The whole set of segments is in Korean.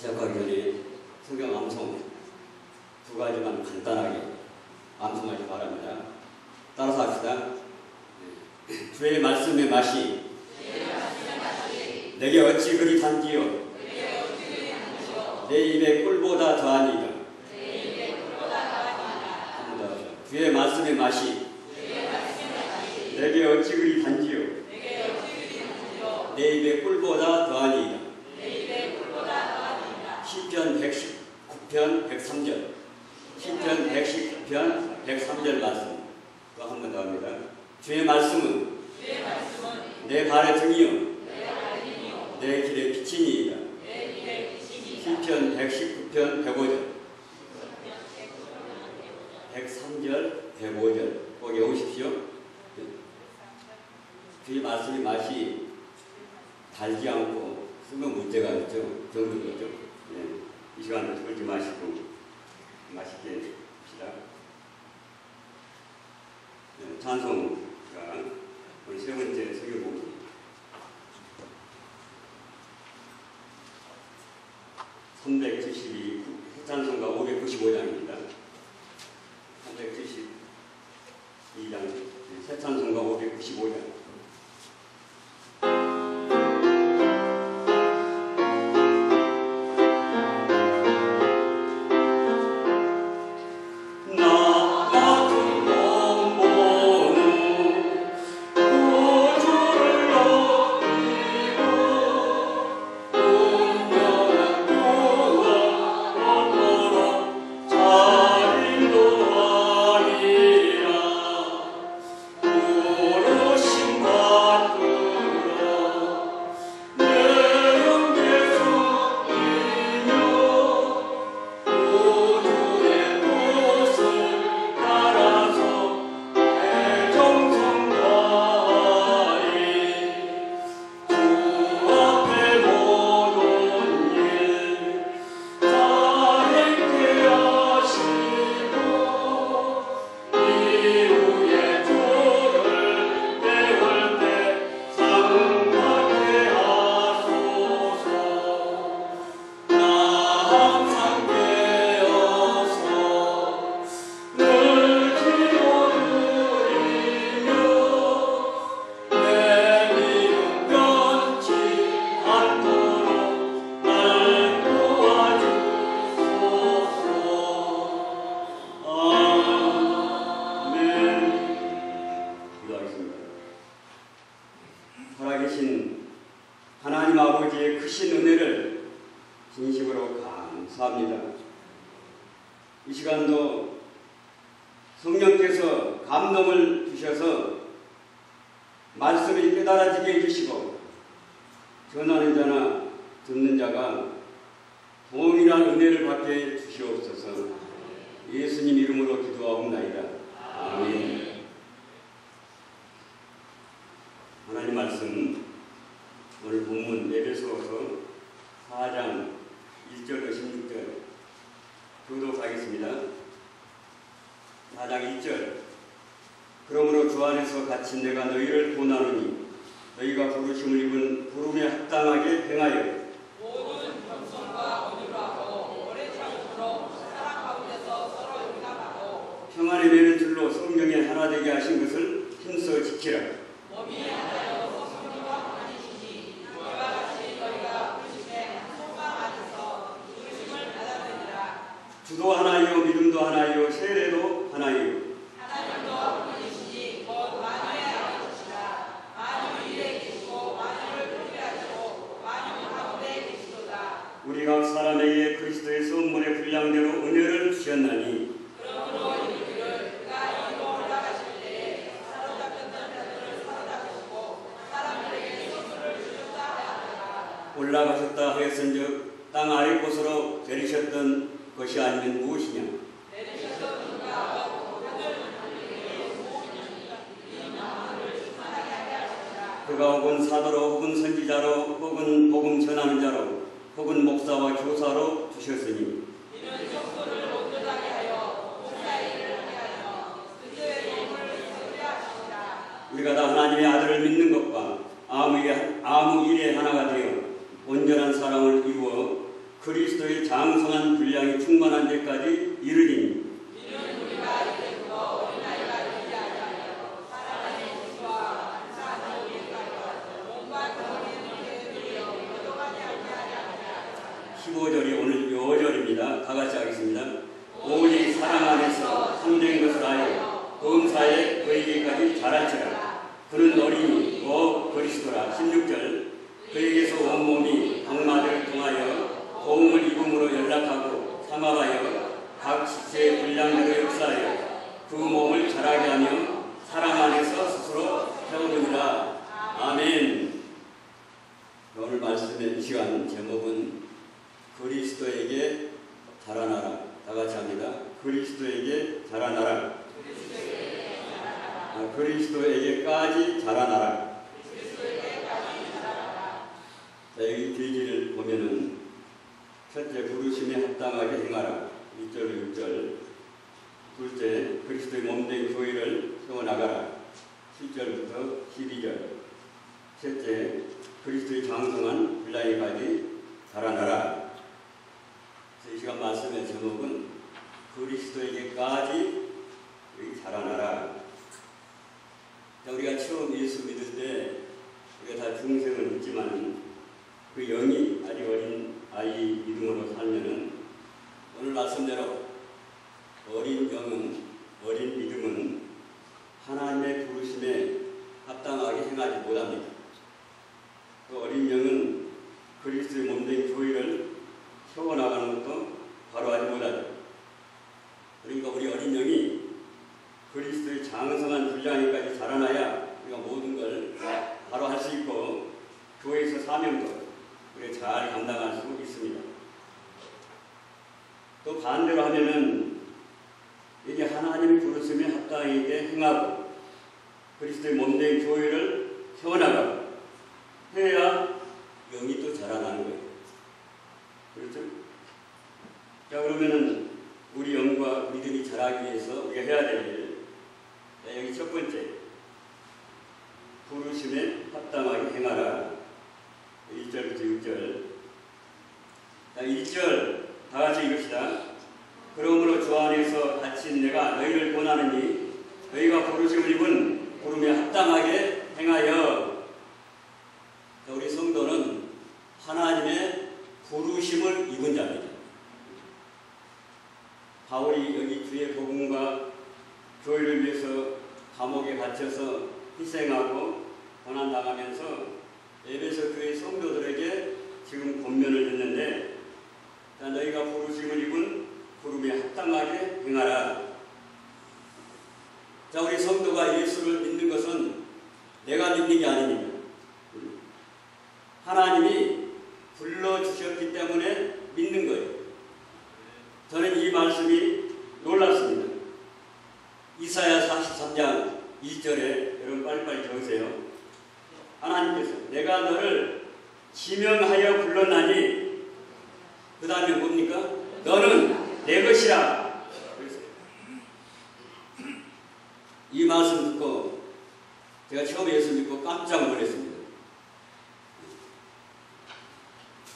시작하기 전에 성경 암송 두 가지만 간단하게 암송하기 바랍니다. 따라서 합시다. 주의 말씀의 맛이 내게 어찌 그리 단지요 내 입에 꿀보다 더하니까. 주의 말씀의 맛이 내게 어찌 그리 단지요 내 입에 꿀보다 더하니까. 시편 119편 103절 시편 119편 103절 말씀 또 한 번 더 합니다. 주의 말씀은 내 발의 등이요 내 길의 빛이니이다. 시편 119편 105절 103절 105절 거기 오십시오. 주의 말씀의 맛이 달지 않고 쓰면 문제가 있죠. 정도 거죠. 이 시간에 졸지 마시고 맛있게 합시다. 찬송가 우리 세 번째 설교곡 찬송가 595장입니다. 372장 새 찬송가 595장. 살아계신 하나님 아버지의 크신 은혜를 진심으로 감사합니다. 이 시간도 성령께서 감동을 주셔서 말씀이 깨달아지게 해주시고 전하는 자나 듣는 자가 동일한 은혜를 받게 주시옵소서. 예수님 이름으로 기도하옵나이다. 아멘. 하나님 말씀 오늘 본문 에베소서 4장 1절로 16절 교독하겠습니다. 4장 1절 그러므로 주 안에서 갇힌 내가 너희를 권하노니 너희가 부르심을 입은 부름에 합당하게 행하여 모든 겸손과 온유로 하고 오래 참음으로 사랑 가운데서 서로 용납하고 평안의 매는 줄로 성령에 하나 되게 하신 것을 힘써 지키라. 몸이 하나여 성령과 하나이시니 이와 같이 너희가 부르심에 소망 안에서 부르심을 받아들이라. 주도 하나이요 믿음도 하나이요 세례도 하나이요 하나님도 한 분이시니 곧 만유의 아버지시라. 만유 위에 계시고 만유를 통일하시고 만유 가운데 계시도다. 우리 각 사람에게 그리스도의 선물의 분량대로 은혜를 주셨나니 그러므로 이들을 그가 이로 올라가실 때에 사로잡혔던 자들을 사로잡으시고 사람들에게 선물을 주셨다 하였더라. 올라가셨다 하였은즉 땅 아래 곳으로 데리셨던 것이 아니면 무엇이냐. 내리셨던 누가 하늘 하늘에게 무엇이냐 이 마음을 충만하게 하게 하시라. 그가 혹은 사도로 혹은 선지자로 혹은 복음 전하는 자로 혹은 목사와 교사로 주셨으니 이는 성도를 온전하게 하여 봉사의 일을 하게 하여 그들의 몸을 세우게 하시니라. 우리가 다 하나님의 아들을 믿는 것과 아무 일에 하나가 되어 온전한 사랑을 이루어 그리스도의 장성한 분량이 충만한 데까지 이르리니 이는 우리가 이제부터 어린아이가 되지 아니하며 사랑의 지수와 감사한 의미까지 와서 온갖 정의는 문제들이여 거듭하지 아니하리라. 15절이 오늘 요절입니다. 다 같이 하겠습니다. 오직 사랑 안에서 참된 것을 하여 범사에 그에게까지 자랄지라. 그는 어린이 그리스도라. 16절 그에게서 온몸이 악마들을 통하여 도움을 입음으로 연락하고 삼합하여 각 지체의 분량대로 역사하여 그 몸을 자라게 하며 사랑 안에서 스스로 세우느니라. 아멘. 오늘 말씀의 시간 제목은 그리스도에게 자라나라. 다 같이 합니다. 그리스도에게 자라나라. 그리스도에게까지 자라나라. 자, 여기 계기를 보면은 첫째, 부르심에 합당하게 행하라. 1절, 6절. 둘째, 그리스도의 몸된 교회를 세워나가라. 7절부터 12절. 셋째, 그리스도의 장성한 분량에까지 자라나라. 이 시간 말씀의 제목은 그리스도에게까지 자라나라. 자, 우리가 처음 예수 믿을 때 우리가 다 중생을 믿지만 그 영이 아직 어린 아이 믿음으로 살면은 오늘 말씀대로 어린 영은, 어린 믿음은 하나님의 부르심에 합당하게 행하지 못합니다. 그 어린 영은 그리스도의 몸된 교회를 세워나가는 것도 바로 하지 못하죠. 그러니까 우리 어린 영이 그리스도의 장성한 분량에까지 자라나야 우리가 모든 걸 바로 할 수 있고 교회에서 사명도 우리가 잘 감당할 수 있습니다. 또 반대로 하면은 이게 하나님의 부르심에 합당하게 행하고 그리스도의 몸된 교회를 세워나가고 해야 영이 또 자라나는 거예요. 그렇죠? 자, 그러면은 우리 영과 믿음이 자라기 위해서 우리가 해야 될 일. 자, 여기 첫 번째, 부르심에 합당하게 행하라. 1절부터 6절. 자, 1절 다 같이 읽읍시다. 그러므로 주 안에서 갇힌 내가 너희를 권하느니 너희가 부르심을 입은 부름에 합당하게 행하여. 자, 우리 성도는 하나님의 부르심을 입은 자입니다. 바울이 여기 주의 복음과 교회를 위해서 감옥에 갇혀서 희생하고 고난당하면서 에베소 교회 성도들에게 지금 권면을 했는데, 자, 너희가 부르심을 입은 부름에 합당하게 행하라. 자, 우리 성도가 예수를 믿는 것은 내가 믿는 게 아닙니다. 하나님이 불러주셨기 때문에 믿는 거예요. 저는 이 말씀이 놀랐습니다. 이사야 43장 2절에 여러분 빨리빨리 적으세요. 하나님께서 내가 너를 지명하여 불렀나니 그 다음에 뭡니까? 너는 내 것이라. 이 말씀 듣고 제가 처음에 예수 믿고 깜짝 놀랐습니다.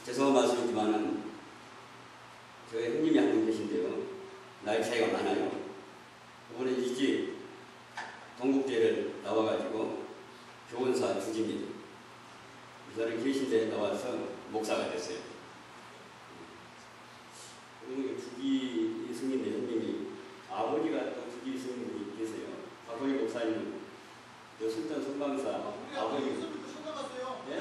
죄송한 말씀이지만은 저희 형님이 한 분 계신데요. 나이 차이가 많아요. 이번에 이 집 동국대를 나와가지고 교원사 주지입니다. 이 사람이 계신데 나와서 목사가 됐어요. 그리고 주기 스님의 형님이 아버지가 또 주기 스님이 계세요. 아버지 목사님은 순천 성방사 아버지. 천당 갔어요. 예?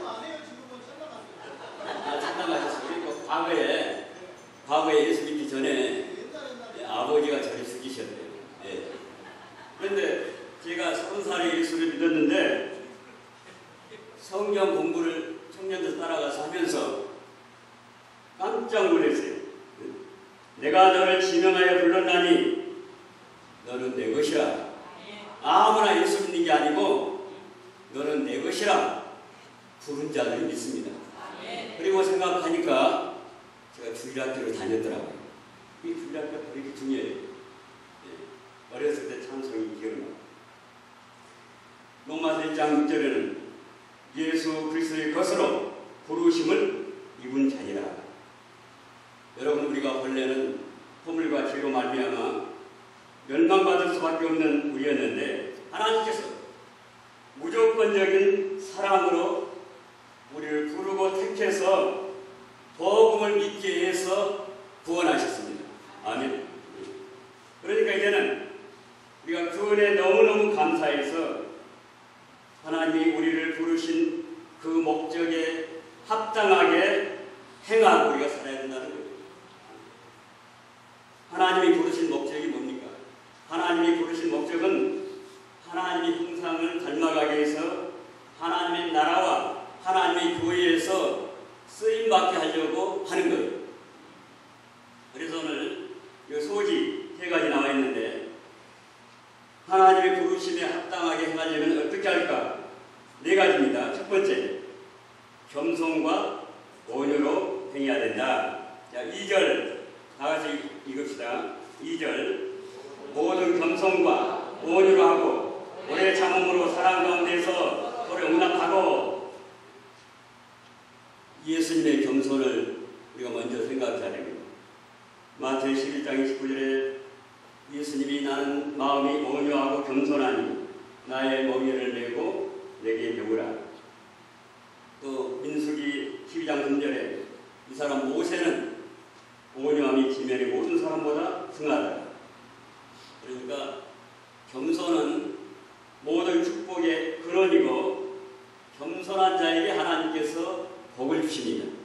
안 해요. 지금은 천당 갔어요. 아, 천당 가셨어요. 그리고 과거에 예수 믿기 전에 아버지가 저를 죽이셨대요. 예. 그런데 제가 30살에 예수를 믿었는데 성경 공부를 청년들 따라가서 하면서 깜짝 놀랐어요. 내가 너를 지명하여 불렀나니 너는 내 것이라. 아무나 예수 믿는 게 아니고 너는 내 것이라 부른 자들이 믿습니다. 그리고 생각하니까 제가 주일학교를 다녔더라고요. 이 주일학교가 그렇게 중요해요. 예. 어렸을 때 찬송이 기억나요. 로마서 1장 6절에는 예수 그리스도의 것으로 부르심을 입은 자니라. 여러분, 우리가 본래는 허물과 죄로 말미암아 멸망받을 수밖에 없는 우리였는데 하나님께서 무조건적인 사랑으로 우리를 부르고 택해서 복음을 믿게 해서 구원하셨습니다. 아멘. 그러니까 이제는 우리가 그 은혜에 너무너무 감사해서 하나님이 우리를 부르신 그 목적에 합당하게 행하고 우리가 살아야 된다는 거예요. 하나님이 부르신 목적이 뭡니까? 하나님이 부르신 목적은 하나님의 형상을 닮아가게 해서 하나님의 나라와 하나님의 교회에서 쓰임받게 하려고 하는 거예요. 그래서 오늘 이 소지 3가지 나와 있는데 하나님의 부르심에 합당하게 행하려면 어떻게 할까? 4가지입니다. 첫 번째, 겸손과 온유로 행해야 된다. 자, 2절 다 같이 읽읍시다. 2절, 모든 겸손과 온유로 하고 오래 참음으로 사랑 가운데서 서로 용납하고. 예수님의 겸손을 우리가 먼저 생각해야 됩니다. 마태복음 11장 29절에 예수님이 나는 마음이 온유하고 겸손하니 나의 멍에를 메고 내게 배우라. 또 민수기 12장 3절에 이 사람 모세는 온유함이 지면의 모든 사람보다 승하다. 그러니까 겸손은 모든 축복의 근원이고 겸손한 자에게 하나님께서 복을 주십니다.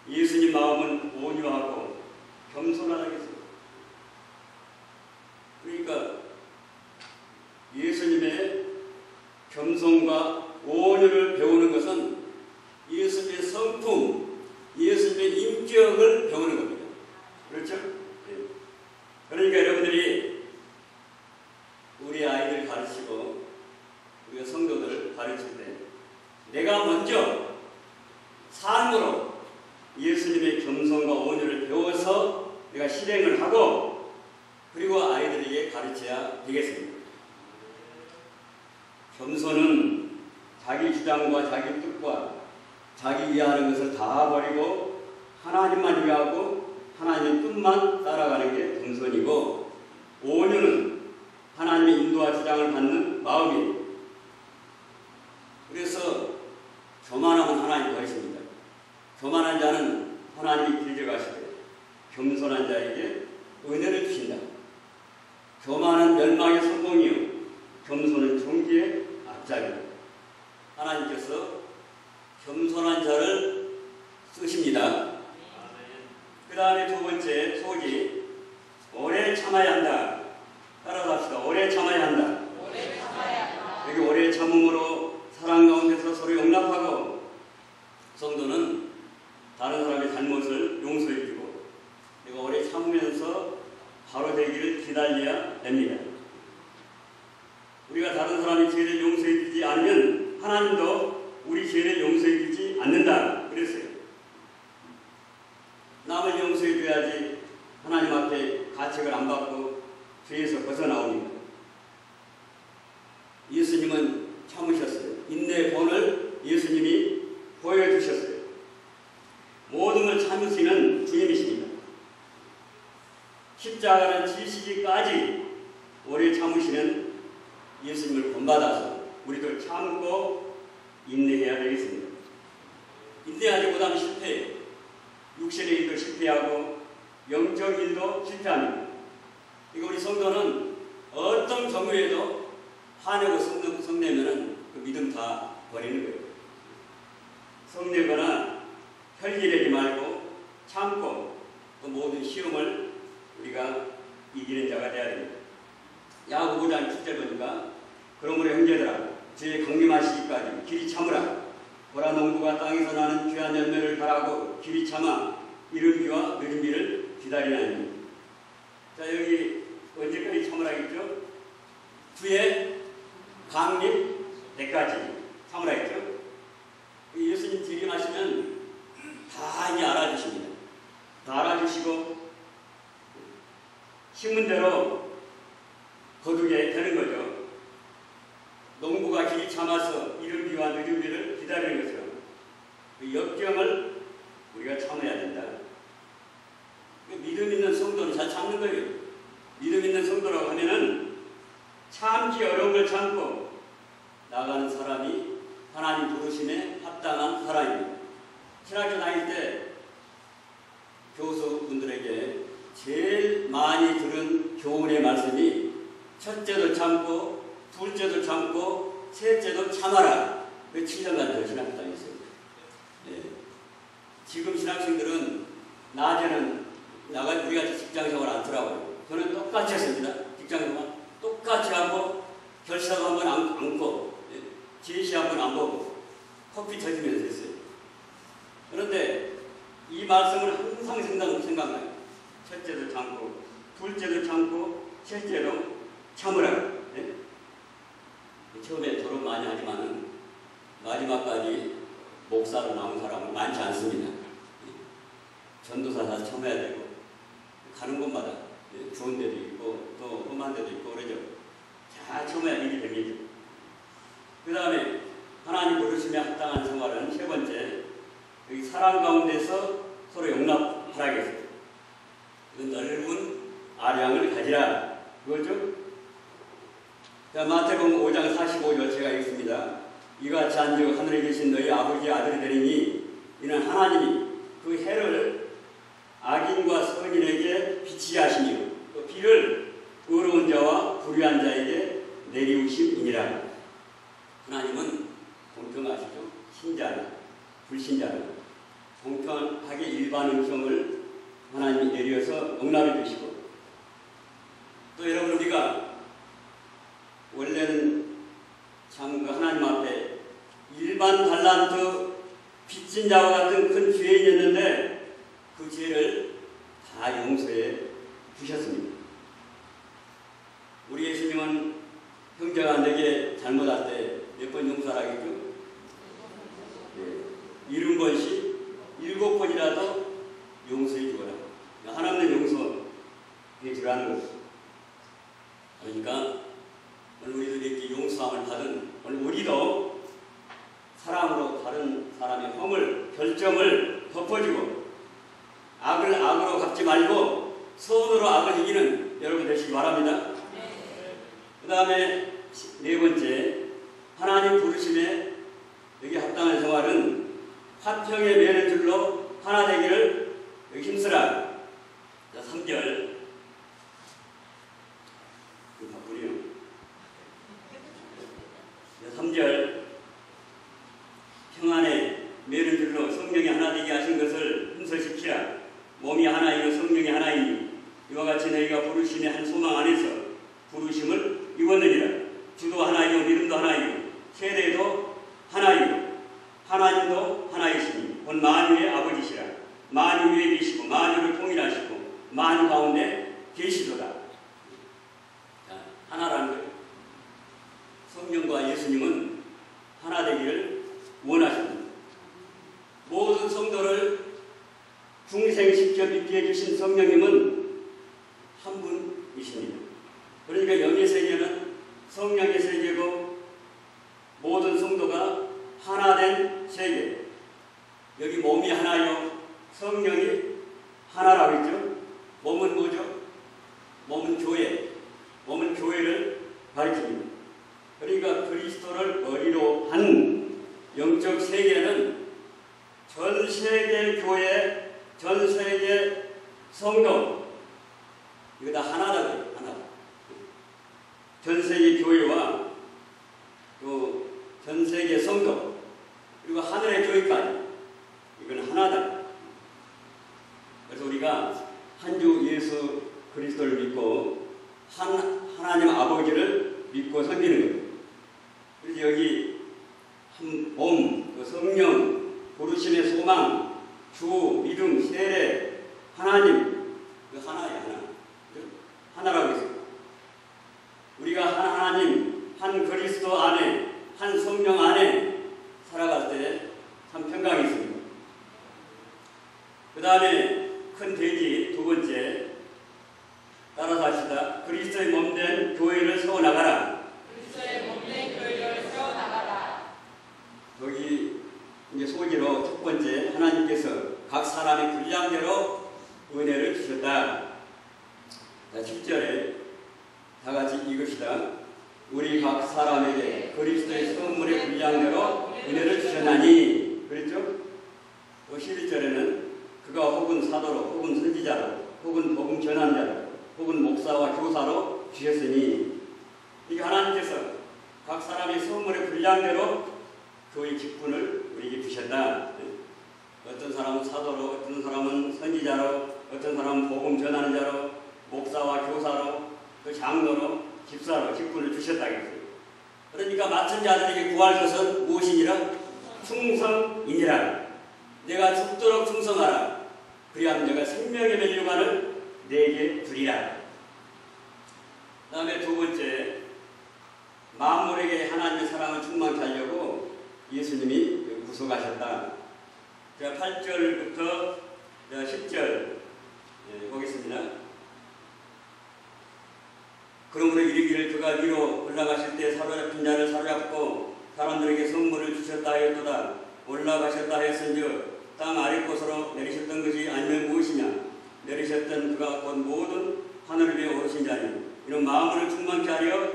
예수님 마음은 온유하고 겸손하겠습니다. 그러니까 예수님의 겸손과 온유를 배우는 것은 예수님의 성품, 예수님의 인격을 배우는 겁니다. 그렇죠? 네. 그러니까 여러분들이 우리 아이들 가르치고 우리가 성도들 가르칠 때 내가 먼저 삶으로 예수님의 겸손과 온유를 배워서 내가 실행을 하고 그리고 아이들에게 가르쳐야 되겠습니다. 겸손은 자기 주장과 자기 뜻과 자기 위하는 것을 다 버리고 하나님만 위하고 하나님의 뜻만 따라가는 게 겸손이고, 온유는 하나님의 인도와 주장을 받는 마음이에요. 그래서 교만하면 하나님 버리십니다. 교만한 자는 하나님이 길져가시고 겸손한 자에게 은혜를 주신다. 교만은 멸망의 성공이요 겸손은 존귀의 앞장이다. 하나님께서 겸손한 자를 쓰십니다. 그 다음에 2번째 소지, 오래 참아야 한다. 따라서 합시다. 오래 참아야 한다. 오래 참아야 한다. 여기 오래 참음으로 사랑 가운데서 서로 용납하고, 성도는 다른 사람의 잘못을 용서해주고 내가 오래 참으면서 바로 되기를 기다려야 됩니다. 우리가 다른 사람의 죄를 용서해주지 않으면 하나님도 우리 죄를 용서해주지 않는다 그랬어요. 남을 용서해줘야지 하나님 앞에 가책을 안 받고 죄에서 벗어나옵니다. 예수님은 참으셨어요. 인내의 본을 예수님이 보여주셨어요. 모든 걸 참으시는 주님이십니다. 십자가를 지시기까지 오래 참으시는 예수님을 본받아서 우리도 참고 인내해야 되겠습니다. 인내하지 못하면 실패해요. 육신의 일도 실패하고 영적 일도 실패합니다. 이거 우리 성도는 어떤 경우에도 화내고 성내면은 그 믿음 다 버리는 거예요. 성내거나 혈기내지 말고 참고 그 모든 시험을 우리가 이기는 자가 되어야 됩니다. 야고보 5장 7절 보니까 그러므로 형제들아 주의 강림하시기까지 길이 참으라. 보라 농부가 땅에서 나는 귀한 열매를 바라고 길이 참아 이른 비와 느린 비를 기다리나니. 자, 여기 언제까지 참으라겠죠? 주의 강림 때까지 참으라겠죠? 예수님 재림하시면 다 이제 알아주십니다. 다 알아주시고 신문대로 거두게 되는 거죠. 농부가 길이 참아서 이른 비와 늦은 비를 기다리는 것처럼 그 역경을 우리가 참아야 된다. 믿음 있는 성도는 잘 참는 거예요. 믿음 있는 성도라고 하면은 참기 어려운 걸 참고 나가는 사람이 하나님 부르심에 합당한 사람입니다. 신학교 다닐 때 교수분들에게 제일 많이 들은 교훈의 말씀이 첫째도 참고 둘째도 참고 셋째도 참아라. 그 7년간 신학교 다녔어요. 네. 지금 신학생들은 낮에는 우리가 직장생활 않더라고요. 저는 똑같이 했습니다. 직장생활 똑같이 하고 결사도 한번 안고 제시 한번 안 보고 커피 터지면서 했어요. 그런데 이 말씀을 항상 생각나요. 첫째도 참고 둘째도 참고 셋째도 참으라. 네? 처음에 졸업 많이 하지만은 마지막까지 목사로 나온 사람은 많지 않습니다. 전도사 다 참아야 되고 가는 곳마다 좋은 데도 있고 또 험한 데도 있고 그러죠. 잘 참아야 일이 됩니다. 그 다음에 하나님 부르심에 합당한 생활은 세 번째, 여기 사랑 가운데서 서로 용납하라겠어요. 그 넓은 아량을 가지라. 그거죠? 자, 마태복음 5장 45절 제가 읽습니다. 이같이 한즉 하늘에 계신 너희 아버지의 아들이 되리니 이는 하나님이 그 해를 악인과 선인에게 비치게 하시며 그 비를 의로운 자와 불의한 자에게 내리우심이니라. 하나님은 공평하시죠. 신자는 불신자는 공평하게 일반 은총을 하나님이 내려서 용납해 주시고, 또 여러분 우리가 원래는 참 하나님 앞에 일반 달란트 빚진 자와 같은 큰 죄인이었는데 그 죄를 다 용서해 주셨습니다. 우리 예수님은 형제가 내게 잘못할 때 몇 번 용서하겠죠? 네. 70번씩 7번이라도 용서해 주거라. 하나님은 용서해 주라는 거죠. 그러니까 오늘 우리도 이렇게 용서함을 받은 오늘 우리도 사랑으로 다른 사람의 허물, 결점을 덮어주고 악을 악으로 갚지 말고 선으로 악을 이기는 여러분 되시기 바랍니다. 그 다음에 네 번째, 하나님 부르심에 여기 합당한 생활은 화평의 매를 줄로 하나 되기를 힘쓰라. 3절 바쁘네요. 3절 평안의 매를 줄로 성령이 하나 되게 하신 것을 힘써시키라. 몸이 하나이요 성령이 하나이니 이와 같이 너희가 부르심의 한 소망 안에서 부르심을 입었느니라. 주도 하나이요 믿음도 하나이요 세대도 하나이요 하나님도 하나이시니 곧 만유의 아버지시라. 만유 위에 계시고 만유를 통일하시고 만유 가운데 계시도다. 하나라는 거예요. 성령과 예수님은 하나 되기를 원하십니다. 모든 성도를 중생시켜 믿게 해주신 성령님은 한 분이십니다. 그러니까 영의 세계는 성령의 세계고 모든 성도가 하나 된 세계. 여기 몸이 하나요 성령이 하나라고 했죠. 몸은 뭐죠? 몸은 교회. 몸은 교회를 가리킵니다. 그러니까 그리스도를 머리로 한 영적 세계는 전 세계 교회, 전 세계 성도, 이거 다 하나다. 하나. 전 세계 교회와 또 전 세계 성도, 그리고 하늘의 교회까지 이건 하나다. 그래서 우리가 한 주 예수 그리스도를 믿고 하나님 아버지를 믿고 섬기는 거예요. 그래서 여기 한 몸, 그 성령, 부르심의 소망, 주, 믿음, 세례, 하나님, 그 하나예요. 하나. 하나라고 했어요. 우리가 한 하나님, 한 그리스도 안에, 한 성령 안에 살아갈 때 참 평강이 있습니다. 그 다음에 큰 돼지 두 번째, 따라서 합시다. 그리스도의 몸된 교회를 세워나가라. 그리스도의 몸된 교회를 세워나가라. 여기 이제 소개로 첫 번째 사람의 분량대로 은혜를 주셨다. 7절에 다 같이 읽읍시다. 우리 각 사람에게 그리스도의 선물의 분량대로 은혜를 주셨나니. 그랬죠? 또 11절에는 그가 혹은 사도로 혹은 선지자로 혹은 복음 전환자로 혹은 목사와 교사로 주셨으니, 이게 하나님께서 각 사람의 선물의 분량대로 그의 직분을 우리에게 주셨다. 어떤 사람은 사도로, 어떤 사람은 선지자로, 어떤 사람은 복음 전하는 자로, 목사와 교사로, 또 장로로, 집사로 직분을 주셨다. 그러니까 맡은 자들에게 구할 것은 무엇이니라? 충성이니라. 내가 죽도록 충성하라. 그리하면 내가 생명의 멸류관을 내게 주리라. 그 다음에 두 번째, 만물에게 하나님의 사랑을 충만케 하려고 예수님이 구속하셨다. 자, 8절부터 10절 보겠습니다. 그러므로 이르기를 그가 위로 올라가실 때 사로잡힌 자를 사로잡고 사람들에게 선물을 주셨다 하였도다. 올라가셨다 하였은즉 땅 아래 곳으로 내리셨던 것이 아니면 무엇이냐? 내리셨던 그가 곧 모든 하늘 위에 오르신 자니 이런 마음을 충만케 하려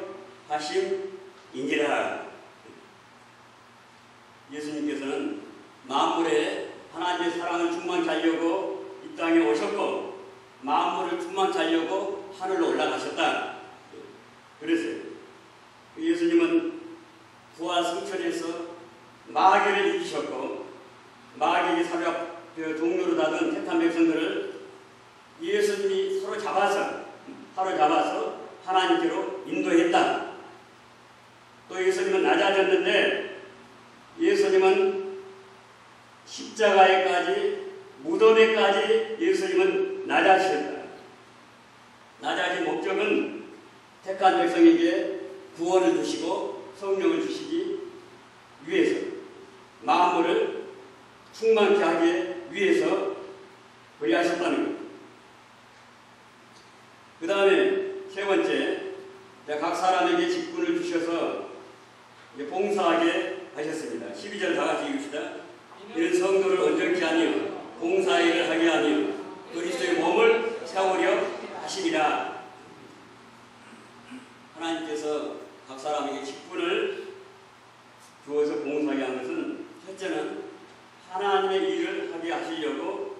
하심인지라. 예수님께서는 만물에 하나님의 사랑을 충만케 하려고 이 땅에 오셨고 만물을 충만케 하려고 하늘로 올라가셨다. 그랬어요. 예수님은 부활 승천에서 마귀를 이기셨고 마귀에게 사로잡혀 종로로 닫은 택한 백성들을 예수님이 사로잡아서 하나님께로 인도했다. 또 예수님은 낮아졌는데 예수님은 십자가에까지 무덤에까지 예수님은 낮아지셨다. 낮아진 목적은 택한 백성에게 구원을 주시고 성령을 주시기 위해서, 만물을 충만케 하기 위해서 그리하셨다는 것. 그 다음에 세 번째, 각 사람에게 직분을 주셔서 봉사하게 하셨습니다. 12절 다 같이 읽읍시다. 이는 성도를 온전케 하며 봉사일을 하게 하며 그리스도의 몸을 세우려 하시니라. 하나님께서 각 사람에게 직분을 주어서 봉사하게 한 것은 첫째는 하나님의 일을 하게 하시려고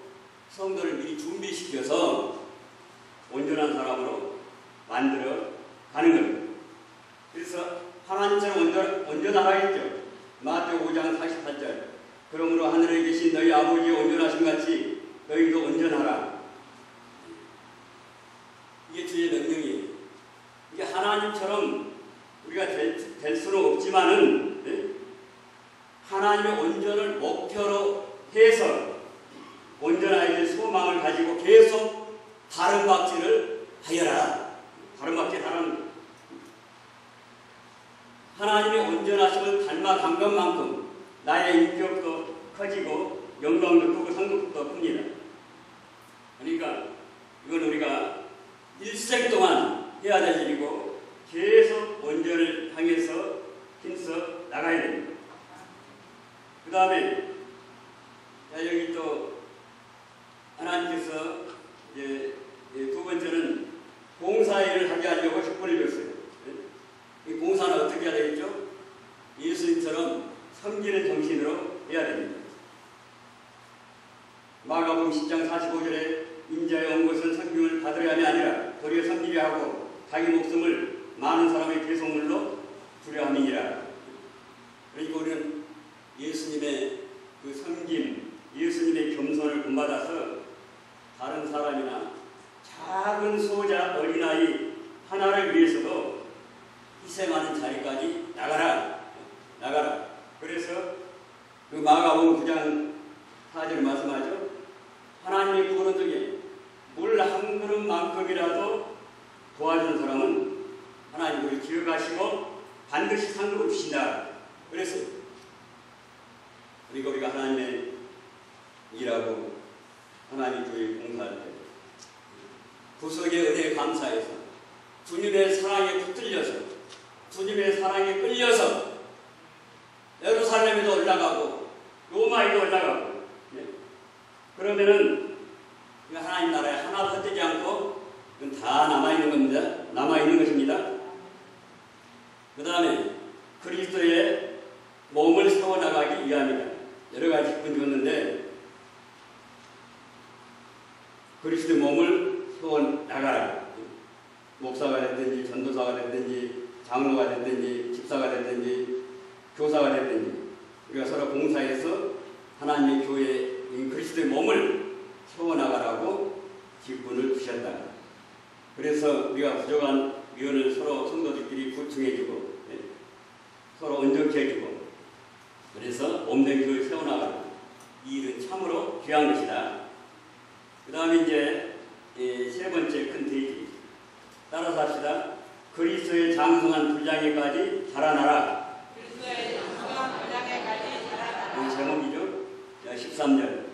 성도를 미리 준비시켜서 온전한 사람으로 만들어 가는 겁니다. 그래서 하나님처럼 온전하라 했죠. 마태오 5장 48절. 그러므로 하늘에 계신 너희 아버지의 온전하신 같이 너희도 온전하라. 이게 주의 명령이에요. 이게 하나님처럼 우리가 될 수는 없지만은 하나님의 온전을 목표로 해서 온전하게 될 소망을 가지고 계속 다른 박질을 하여라. 다른 박질 하라는 거예요. 하나님의 온전하심을 닮아간 것만큼 나의 인격도 커지고 영광도 크고 상급도 큽니다. 그러니까 이건 우리가 일생 동안 해야 될 일이고 계속 온전을 향해서 힘써 나가야 됩니다. 그 다음에 여기 또 하나님께서 이제 두 번째는 봉사일을 하게 하려고 직분을 줬어요. 이 봉사는 어떻게 해야 되겠죠? 예수님처럼 섬기는 정신으로 해야 됩니다. 마가복음 10장 45절에 인자에 온 것은 섬김을 받으려 함이 아니라 도리어 섬기려 하고 자기 목숨을 많은 사람의 대속물로 주려 함이니라. 그러니까 우리는 예수님의 그 섬김, 예수님의 겸손을 본받아서 다른 사람이나 작은 소자 어린아이 하나를 위해서도 희생하는 자리까지 나가라. 그래서 그 마가복음 9장 4절 말씀하죠. 하나님의 구원 중에 물 한 그릇만큼이라도 도와주는 사람은 하나님 우리를 기억하시고 반드시 상급을 주신다. 그랬어요. 그리고 우리가 하나님의 일하고 하나님 교회 봉사할 때 구속의 은혜에 감사해서 주님의 사랑에 붙들려서 주님의 사랑에 끌려서 예루살렘에도 올라가고 로마에도 올라가고 그런 그러면은 하나님 나라에 하나도 헛되지 않고 그건 다 남아있는 겁니다. 남아있는 것입니다. 그 다음에 그리스도의 몸을 세워나가기 위함이다. 여러 가지 기쁜 줬는데 그리스도의 몸을 세워나가라. 목사가 됐든지 전도사가 됐든지 장로가 됐든지 집사가 됐든지 교사가 됐든지 우리가 서로 봉사해서 하나님의 교회 그리스도의 몸을 세워나가라고 직분을 주셨다. 그래서 우리가 부족한 위원을 서로 성도들끼리 보충해주고 서로 온전케 해주고 그래서 몸된 교회를 세워나가라. 이 일은 참으로 귀한 것이다. 그 다음에 이제 세 번째 큰 대지 따라서 합시다. 그리스도의 장성한 분량에까지 자라나라. 그리스도의 장성한 분량에까지 자라나라. 이 제목이죠. 13절.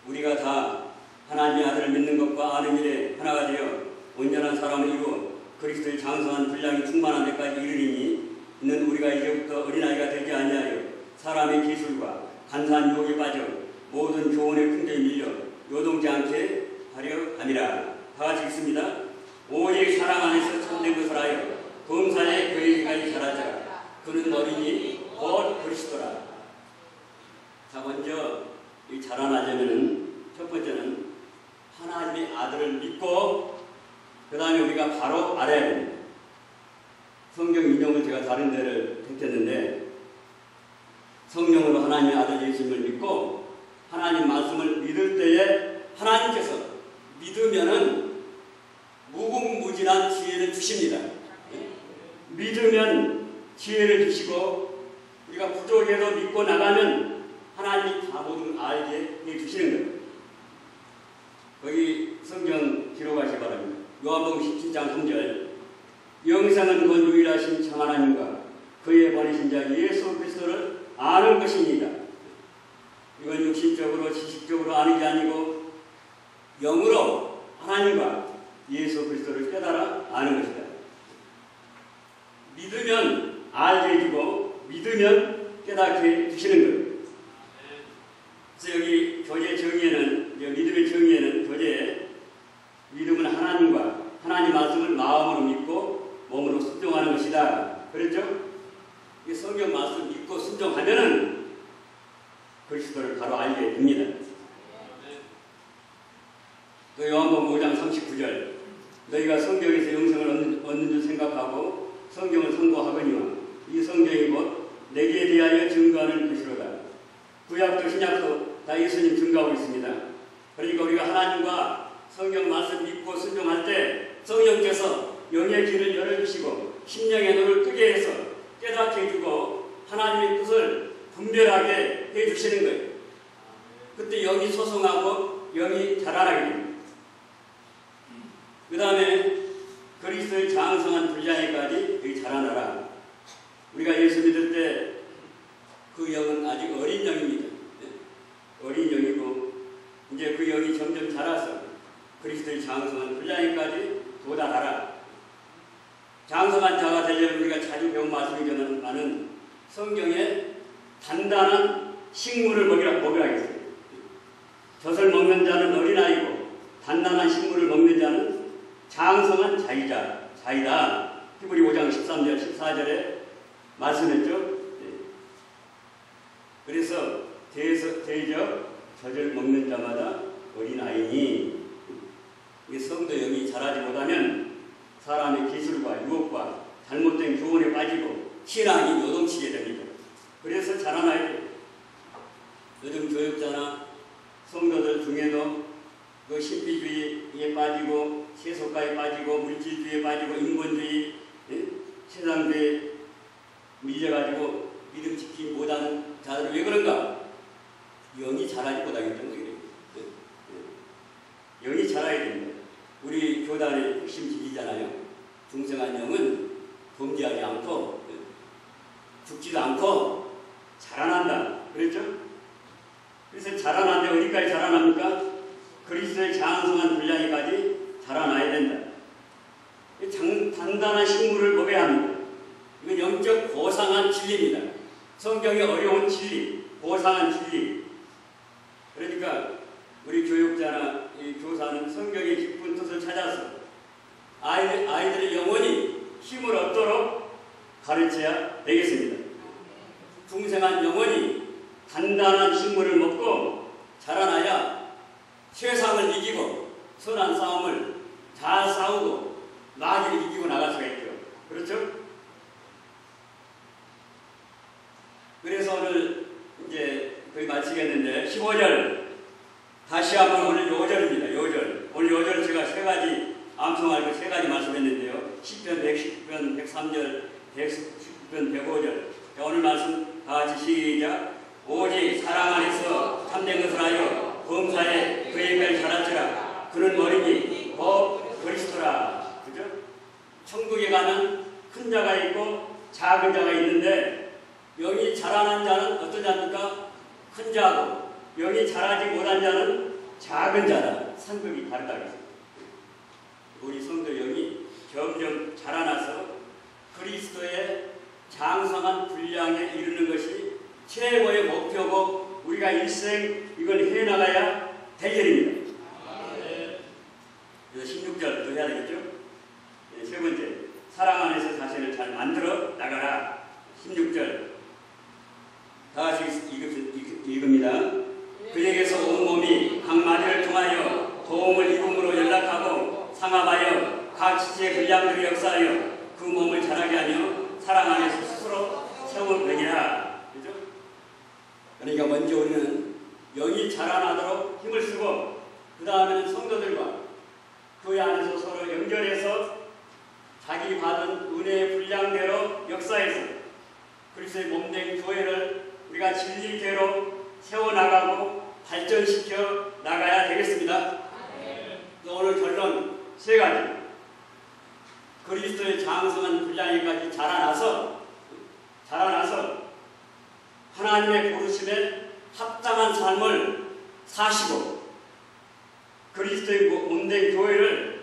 우리가 다 하나님의 아들을 믿는 것과 아는 일에 하나가 되어 온전한 사람을 이루어 그리스도의 장성한 분량이 충만한 데까지 이르리니 이는 우리가 이제부터 어린아이가 되지 아니하여 사람의 기술과 간사한 유혹에 빠져 모든 교훈의 큰죄에 밀려 요동지 않게 하려 함이라. 다 같이 읽습니다. 오직 사랑 안에서 참된 것을 하여 범사의 교회까지 자라자. 그는 어린이 곧 그리스도라. 자, 먼저 이 자라나려면은 첫 번째는 하나님의 아들을 믿고 그 다음에 우리가 바로 알아야 됩니다. 성경 인용을 제가 다른 데를 택했는데 성령으로 하나님의 아들 예수님을 믿고 하나님 말씀을 믿을 때에 하나님께서 믿으면은 무궁무진한 지혜를 주십니다. 믿으면 지혜를 주시고 우리가 부족해도 믿고 나가면 하나님이 다 모든 알게 해주시는 거예요. 거기 성경 기록하시기 바랍니다. 요한복음 17장 3절 영생은 곧 유일하신 참 하나님과 그의 보내신 자 예수 그리스도를 아는 것입니다. 이건 육신적으로 지식적으로 아는 게 아니고 영으로 하나님과 예수 그리스도를 깨달아 아는 것이다. 믿으면 알게 해주고 믿으면 깨닫게 해주시는 거예요. 그래서 여기 교제 정의에는 믿음의 정의에는 교제에 믿음은 하나님과 하나님 말씀을 마음으로 믿고 몸으로 순종하는 것이다. 그랬죠? 이 성경 말씀 믿고 순종하면은 그리스도를 바로 알게 됩니다. 또 요한복음 5장 39절 너희가 성경에서 영생을 얻는 줄 생각하고 성경을 선고하거니와 이 성경이 곧 내게 대하여 증거하는 것이로다. 구약도 신약도 다 예수님 증거하고 있습니다. 그러니까 우리가 하나님과 성경 말씀 믿고 순종할 때 성령께서 영의 길을 열어주시고 심령의 눈을 뜨게 해서 깨닫게 해주고 하나님의 뜻을 분별하게 해주시는 거예요. 그때 영이 소성하고 영이 자라나게 됩니다. 그 다음에 그리스도의 장성한 분량에까지 자라나라. 우리가 예수 믿을 때 그 영은 아직 어린 영입니다. 어린 영이고 이제 그 영이 점점 자라서 그리스도의 장성한 분량에까지 도달하라. 장성한 자가 되려면 우리가 자주 배운 말씀이지만은 성경에 단단한 식물을 먹으라 했어요. 젖을 먹는 자는 어린아이고 단단한 식물을 먹는 자는 장성한 자이다. 히브리 5장 13절 14절에 말씀했죠. 그래서 대적 젖을 먹는 자마다 어린아이니 성도 영이 자라지 못하면 사람의 기술과 유혹과 잘못된 교훈에 빠지고 신앙이 요동치게 됩니다. 그래서 자라나야 돼요. 요즘 교육자나 성도들 중에도 그 신비주의에 빠지고 세속가에 빠지고 물질주의에 빠지고 인본주의, 세상주의에 밀려가지고 믿음 지키지 못하는 자들은 왜 그런가? 영이 자라지 못하기 때문에 그래요. 영이 자라야 됩니다. 우리 교단의 핵심 지지잖아요. 중생한 영은 범죄하지 않고 죽지도 않고 자라난다. 그랬죠? 그래서 자라나는데 어디까지 자라납니까? 그리스도의 장성한 분량에까지 자라나야 된다. 단단한 식물을 먹어야 합니다. 이건 영적 고상한 진리입니다. 성경의 어려운 진리, 고상한 진리. 우리 교육자나 이 교사는 성경의 깊은 뜻을 찾아서 아이들의 영혼이 힘을 얻도록 가르쳐야 되겠습니다. 중생한 영혼이 단단한 식물을 먹고 자라나야 세상을 이기고 선한 싸움을 잘 싸우고 마귀를 이기고 나갈 수가 있죠. 그렇죠? 그래서 오늘 이제 거의 마치겠는데 15절 다시 한번 오늘 요절입니다. 요절. 오늘 요절 제가 세 가지 암송할 세 가지 말씀했는데요. 10편, 110편, 103절, 110편, 105절. 오늘 말씀 다 같이 시작. 오직 사랑 안에서 참된 것을 하여 범사에 그에게 자랐지라. 그는 머리니 곧 그리스도라. 그죠? 천국에 가면 큰 자가 있고 작은 자가 있는데 영이 자라난 자는 어떤 자입니까? 큰 자고 영이 자라지 못한 자는 작은 자다. 상급이 다르다 그랬습니다. 우리 성도 영이 점점 자라나서 그리스도의 장성한 분량에 이르는 것이 최고의 목표고 우리가 일생 이걸 해나가야 될 일입니다. 그래서 16절도 해야 되겠죠? 세 번째, 사랑 안에서 자신을 잘 만들어 나가라. 16절 다 같이 읽읍니다. 그에게서 온몸이 각 마디를 통하여 도움을 입음으로 연락하고 상합하여 각 지체의 분량들을 역사하여 그 몸을 자라게 하며 사랑 안에서 스스로 세워내니라. 그죠? 그러니까 먼저 우리는 영이 자라나도록 힘을 쓰고 그 다음에는 성도들과 교회 안에서 서로 연결해서 자기 받은 은혜의 분량대로 역사해서 그리스도의 몸된 교회를 우리가 진리대로 세워나가고 발전시켜 나가야 되겠습니다. 오늘 결론 세 가지. 그리스도의 장성한 분량에까지 자라나서 하나님의 부르심에 합당한 삶을 사시고 그리스도의 몸된 교회를